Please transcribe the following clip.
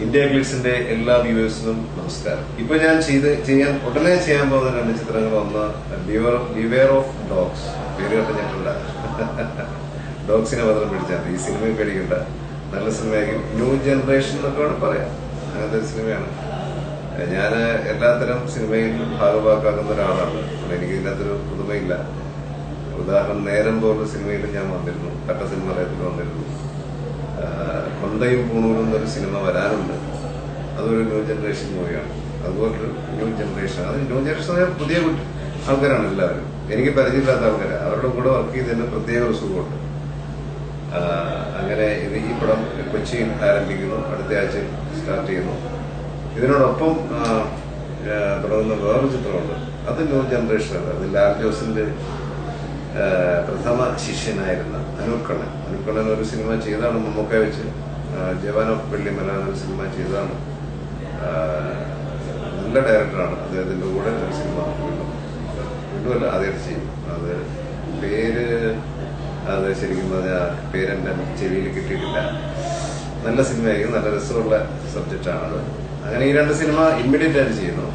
India ഗ്ലിറ്റ്സിന്റെ എല്ലാ വ്യൂവേഴ്സിനും നമസ്കാരം. ഇപ്പൊ ഞാൻ ഉടനെ ചെയ്യാൻ പോകുന്ന 2 ചിത്രങ്ങൾ. ഒന്ന് ബിവെയർ ഓഫ് ഡോഗ്സ്. പേര് കേട്ടിട്ടുള്ള ഡോഗ്സിനെ മാത്രം പിടിച്ചാൽ ഈ സിനിമയിൽ പേടിക്കണ്ട. നല്ല സിനിമയായിരിക്കും. ന്യൂ ജനറേഷൻ എന്നൊക്കെ വേണം പറയാം. അങ്ങനത്തെ ഒരു സിനിമയാണ്. ഞാൻ എല്ലാത്തരം സിനിമയിൽ ഭാഗഭാക്കാക്കുന്ന ഒരാളാണ്. എനിക്ക് ഇതിനകത്തൊരു പുതുമയില്ല. ഉദാഹരണം, നേരം പോലുള്ള സിനിമയിലും ഞാൻ വന്നിരുന്നു. കട്ട സിനിമയിൽ വന്നിരുന്നു. കൊന്തയും പൂണൂരും എന്നൊരു സിനിമ വരാനുണ്ട്. അതൊരു ന്യൂ ജനറേഷൻ മൂവിയാണ്. അതുപോലൊരു ന്യൂ ജനറേഷൻ. അത് ന്യൂ ജനറേഷൻ പുതിയ ആൾക്കാരാണ് എല്ലാവരും. എനിക്ക് പരിചയമില്ലാത്ത ആൾക്കാരാണ്. അവരുടെ കൂടെ വർക്ക് ചെയ്തതിന് പ്രത്യേക ഒരു സുഖമുണ്ട്. അങ്ങനെ ഈ പടം കൊച്ചിയിൽ ആരംഭിക്കുന്നു. അടുത്ത ആഴ്ച സ്റ്റാർട്ട് ചെയ്യുന്നു. ഇതിനോടൊപ്പം തുടങ്ങുന്ന വേറൊരു ചിത്രമുണ്ട്. അത് ന്യൂ ജനറേഷനാണ്. അത് ലാൽ ജോസിന്റെ പ്രഥമ ശിഷ്യനായിരുന്ന അനൂപ് കണ്ണൻ ഒരു സിനിമ ചെയ്താണ്. മമ്മൂക്ക വെച്ച് ജവാൻ ഓഫ് വെള്ളിമല എന്നൊരു സിനിമ ചെയ്താണ്. നല്ല ഡയറക്ടറാണ്. അദ്ദേഹത്തിന്റെ കൂടെ ഒരു സിനിമ വീണ്ടുമല്ല ആദ്യമായിട്ട് ചെയ്യും. അത് ശരിക്കും പറഞ്ഞാൽ പേരെന്റെ ചെവിയിൽ കിട്ടിയിട്ടില്ല. നല്ല സിനിമയായിരിക്കും. നല്ല രസമുള്ള സബ്ജക്റ്റാണത്. അങ്ങനെ ഈ 2 സിനിമ ഇമ്മീഡിയറ്റ് ആയിട്ട് ചെയ്യുന്നു.